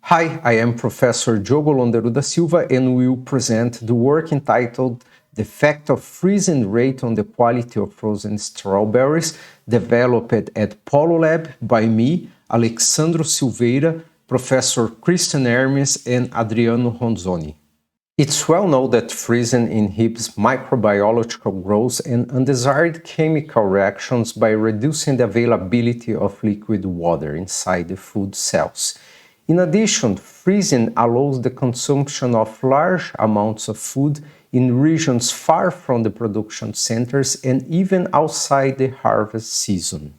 Hi, I am Professor Diogo Londeiro da Silva and will present the work entitled The Effect of Freezing Rate on the Quality of Frozen Strawberries, developed at Polo Lab by me, Alexandro Silveira, Professor Christian Hermes and Adriano Ronzoni. It's well known that freezing inhibits microbiological growth and undesired chemical reactions by reducing the availability of liquid water inside the food cells. In addition, freezing allows the consumption of large amounts of food in regions far from the production centers and even outside the harvest season.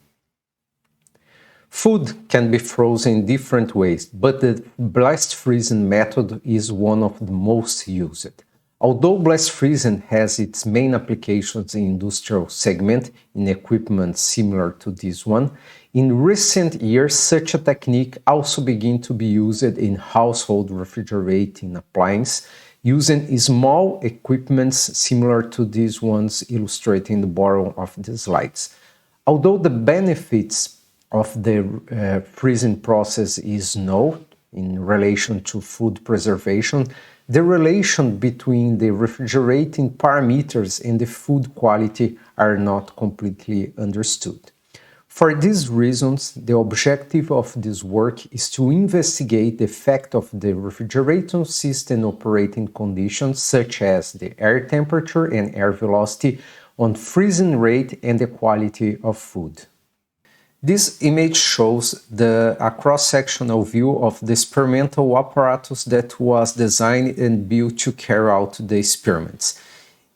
Food can be frozen in different ways, but the blast freezing method is one of the most used. Although blast freezing has its main applications in industrial segment in equipment similar to this one, in recent years such a technique also began to be used in household refrigerating appliances using small equipments similar to these ones illustrated in the bottom of the slides. Although the benefits of the freezing process is known in relation to food preservation, the relation between the refrigerating parameters and the food quality are not completely understood. For these reasons, the objective of this work is to investigate the effect of the refrigeration system operating conditions such as the air temperature and air velocity on freezing rate and the quality of food. This image shows a cross-sectional view of the experimental apparatus that was designed and built to carry out the experiments.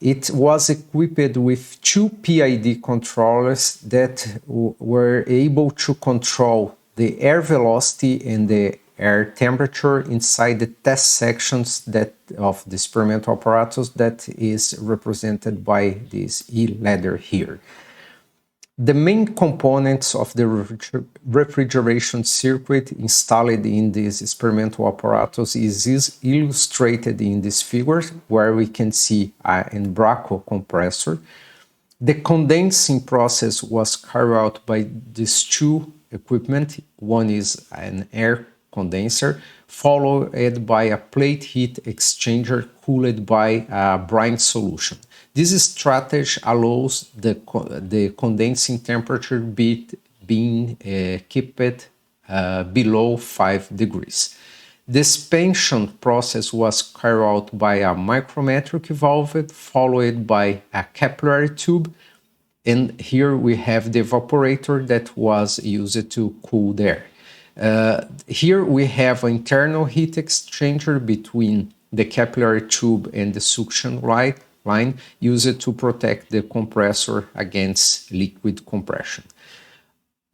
It was equipped with two PID controllers that were able to control the air velocity and the air temperature inside the test sections of the experimental apparatus that is represented by this E-ladder here. The main components of the refrigeration circuit installed in this experimental apparatus is illustrated in this figure, where we can see an Embraco compressor. The condensing process was carried out by these two equipment. One is an air condenser, followed by a plate heat exchanger cooled by a brine solution. This strategy allows the condensing temperature being kept below 5 degrees. The expansion process was carried out by a micrometric valve, followed by a capillary tube, and here we have the evaporator that was used to cool the air. Here we have an internal heat exchanger between the capillary tube and the suction line used to protect the compressor against liquid compression.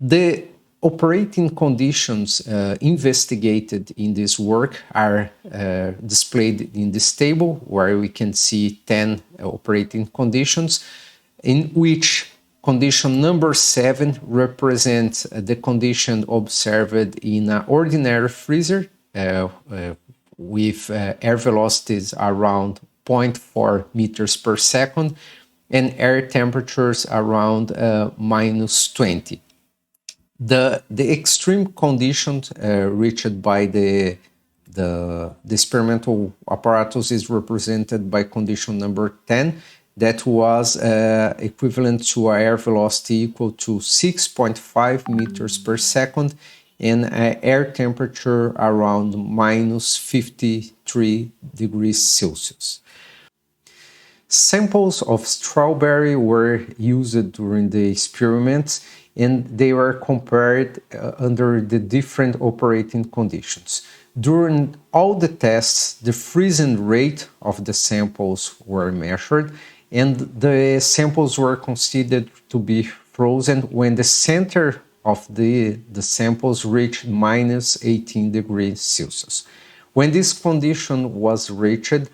The operating conditions investigated in this work are displayed in this table, where we can see 10 operating conditions, in which condition number 7 represents the condition observed in an ordinary freezer with air velocities around 0.4 meters per second and air temperatures around minus 20. The extreme conditions reached by the experimental apparatus is represented by condition number 10, that was equivalent to an air velocity equal to 6.5 meters per second and an air temperature around minus 53 degrees Celsius. Samples of strawberry were used during the experiments, and they were compared under the different operating conditions. During all the tests, the freezing rate of the samples were measured, and the samples were considered to be frozen when the center of the samples reached minus 18 degrees Celsius. When this condition was reached,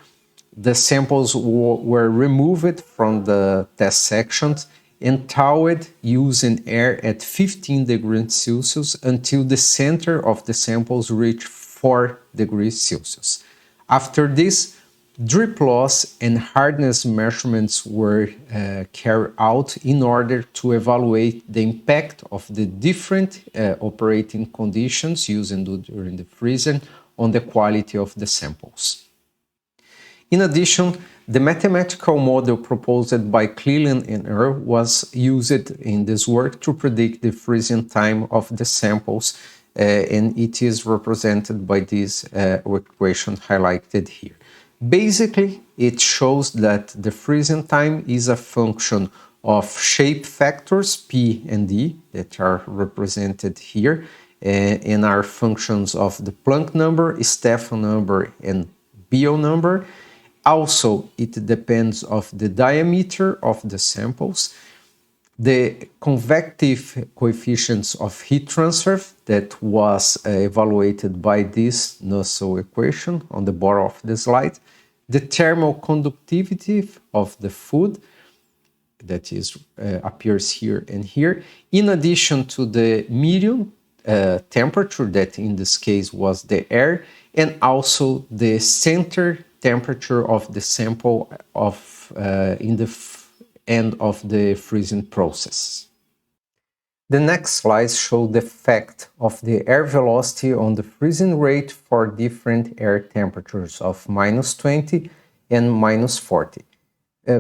the samples were removed from the test sections and thawed using air at 15 degrees Celsius until the center of the samples reached 4 degrees Celsius. After this, drip loss and hardness measurements were carried out in order to evaluate the impact of the different operating conditions used during the freezing on the quality of the samples. In addition, the mathematical model proposed by Cleland and Earl was used in this work to predict the freezing time of the samples, and it is represented by this equation highlighted here. Basically, it shows that the freezing time is a function of shape factors P and D that are represented here, and are functions of the Planck number, Stefan number, and Biot number. Also, it depends of the diameter of the samples, the convective coefficients of heat transfer that was evaluated by this Nusselt equation on the bottom of the slide, the thermal conductivity of the food that is appears here and here, in addition to the medium temperature that in this case was the air, and also the center temperature of the sample of in the end of the freezing process. The next slides show the effect of the air velocity on the freezing rate for different air temperatures of -20 and -40.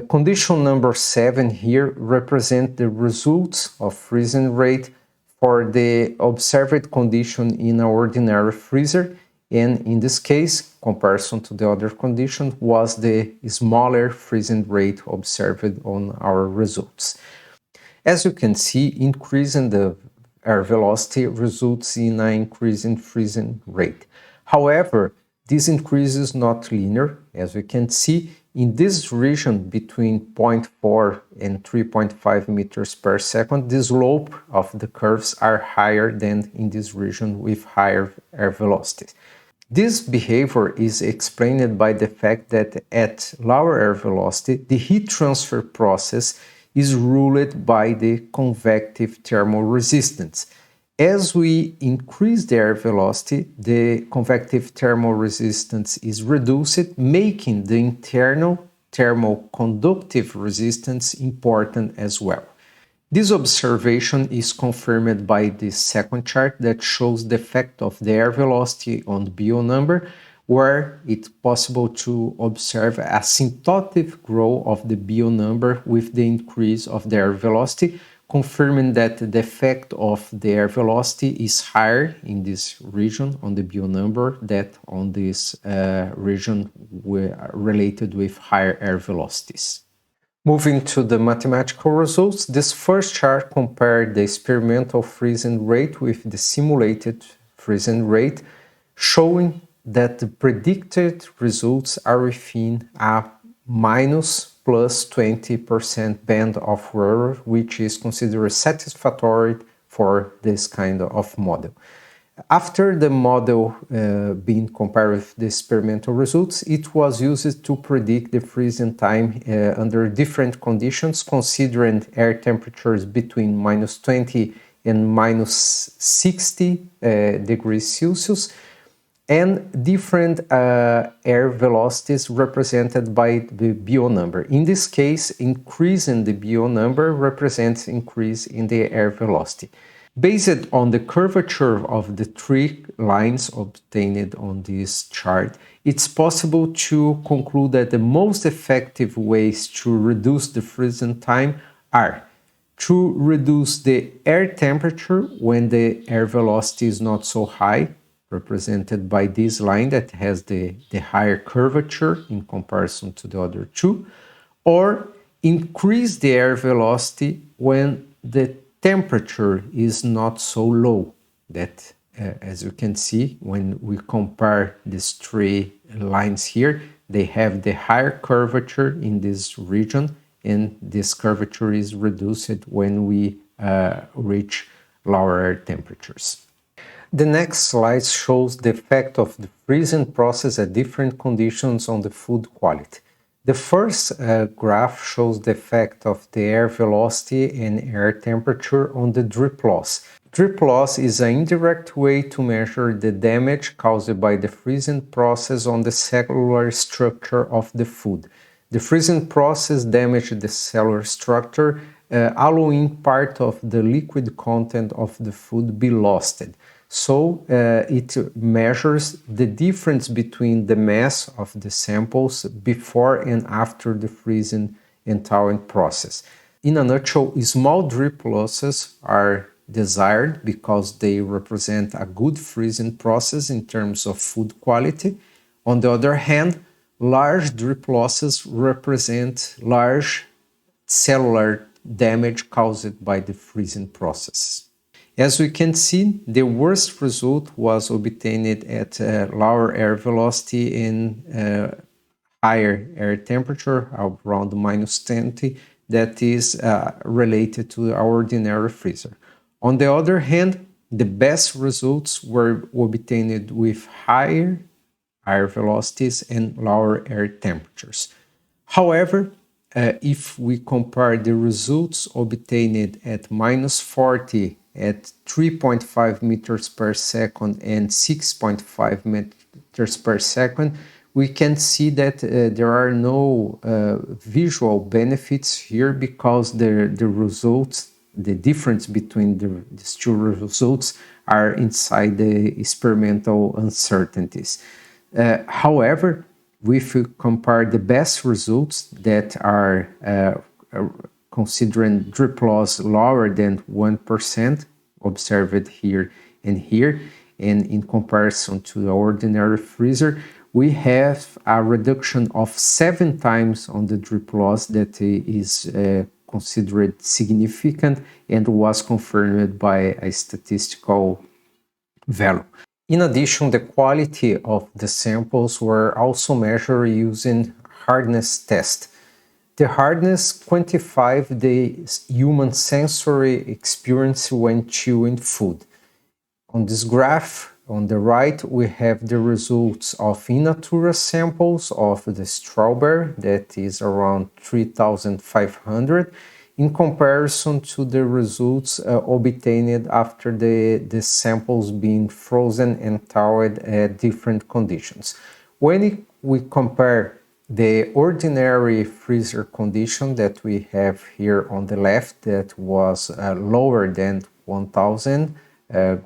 Condition number 7 here represents the results of freezing rate for the observed condition in an ordinary freezer, and in this case, comparison to the other condition, was the smaller freezing rate observed on our results. As you can see, increasing the air velocity results in an increase in freezing rate. However, this increase is not linear. As we can see, in this region between 0.4 and 3.5 meters per second, the slope of the curves are higher than in this region with higher air velocities. This behavior is explained by the fact that at lower air velocity, the heat transfer process is ruled by the convective thermal resistance. As we increase the air velocity, the convective thermal resistance is reduced, making the internal thermal conductive resistance important as well. This observation is confirmed by the second chart that shows the effect of the air velocity on the Biot number, where it's possible to observe asymptotic growth of the Biot number with the increase of the air velocity, confirming that the effect of the air velocity is higher in this region on the Biot number than on this region related with higher air velocities. Moving to the mathematical results, this first chart compared the experimental freezing rate with the simulated freezing rate, showing that the predicted results are within a plus 20% band of error, which is considered satisfactory for this kind of model. After the model being compared with the experimental results, it was used to predict the freezing time under different conditions, considering air temperatures between -20 and -60 degrees Celsius, and different air velocities represented by the Biot number. In this case, increasing the Biot number represents increase in the air velocity. Based on the curvature of the three lines obtained on this chart, it's possible to conclude that the most effective ways to reduce the freezing time are to reduce the air temperature when the air velocity is not so high, represented by this line that has the higher curvature in comparison to the other two, or increase the air velocity when the temperature is not so low. That, as you can see, when we compare these three lines here, they have the higher curvature in this region, and this curvature is reduced when we reach lower air temperatures. The next slide shows the effect of the freezing process at different conditions on the food quality. The first graph shows the effect of the air velocity and air temperature on the drip loss. Drip loss is an indirect way to measure the damage caused by the freezing process on the cellular structure of the food. The freezing process damaged the cellular structure, allowing part of the liquid content of the food be lost. So it measures the difference between the mass of the samples before and after the freezing and thawing process. In a nutshell, small drip losses are desired because they represent a good freezing process in terms of food quality. On the other hand, large drip losses represent large cellular damage caused by the freezing process. As we can see, the worst result was obtained at lower air velocity and higher air temperature, around minus 20, that is related to our ordinary freezer. On the other hand, the best results were obtained with higher air velocities and lower air temperatures. However, if we compare the results obtained at minus 40 at 3.5 meters per second and 6.5 meters per second, we can see that there are no visual benefits here because the results, the difference between these two results are inside the experimental uncertainties. However, if we compare the best results that are considering drip loss lower than 1% observed here, and in comparison to the ordinary freezer, we have a reduction of 7 times on the drip loss that is considered significant and was confirmed by a statistical value. In addition, the quality of the samples were also measured using hardness test. The hardness quantifies the human sensory experience when chewing food. On this graph, on the right, we have the results of in natura samples of the strawberry, that is around 3,500, in comparison to the results obtained after the samples being frozen and thawed at different conditions. When we compare the ordinary freezer condition that we have here on the left, that was lower than 1,000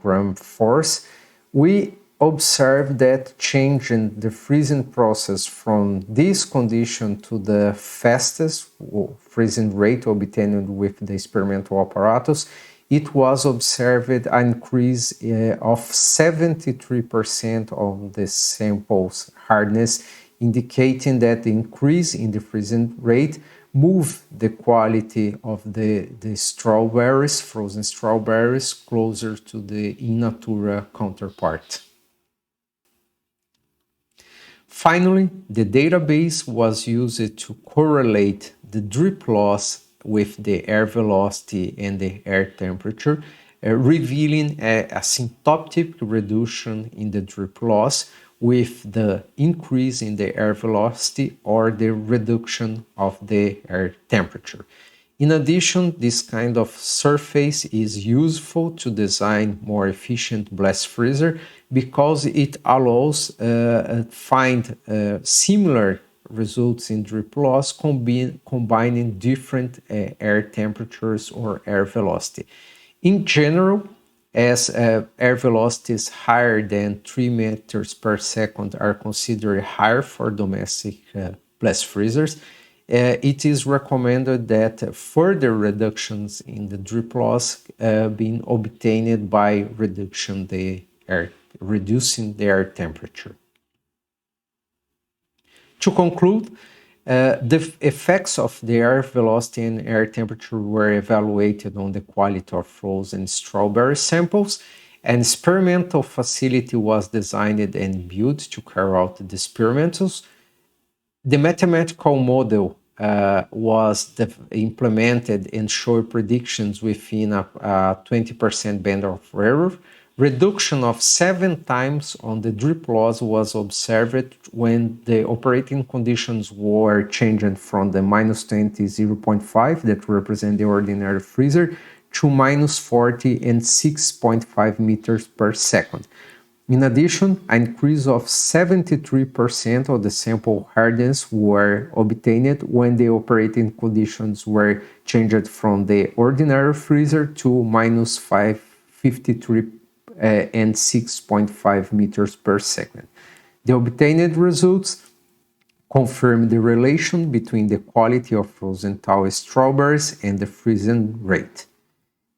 gram force, we observe that changing the freezing process from this condition to the fastest freezing rate obtained with the experimental apparatus, it was observed an increase of 73% of the sample's hardness, indicating that the increase in the freezing rate moved the quality of the strawberries, frozen strawberries, closer to the in natura counterpart. Finally, the database was used to correlate the drip loss with the air velocity and the air temperature, revealing a asymptotic reduction in the drip loss with the increase in the air velocity or the reduction of the air temperature. In addition, this kind of surface is useful to design more efficient blast freezer because it allows find similar results in drip loss combining different air temperatures or air velocity. In general, as air velocities higher than 3 meters per second are considered higher for domestic blast freezers, it is recommended that further reductions in the drip loss being obtained by reducing the air temperature. To conclude, the effects of the air velocity and air temperature were evaluated on the quality of frozen strawberry samples. An experimental facility was designed and built to carry out the experiments. The mathematical model was implemented and showed predictions within a 20% band of error. Reduction of 7 times on the drip loss was observed when the operating conditions were changed from the minus 20 0.5 that represent the ordinary freezer to minus 40 and 6.5 meters per second. In addition, an increase of 73% of the sample hardness were obtained when the operating conditions were changed from the ordinary freezer to minus 553 and 6.5 meters per second. The obtained results confirm the relation between the quality of frozen thaw strawberries and the freezing rate.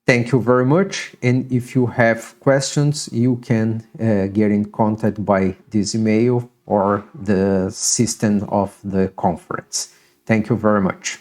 Thank you very much, and if you have questions, you can get in contact by this email or the system of the conference. Thank you very much.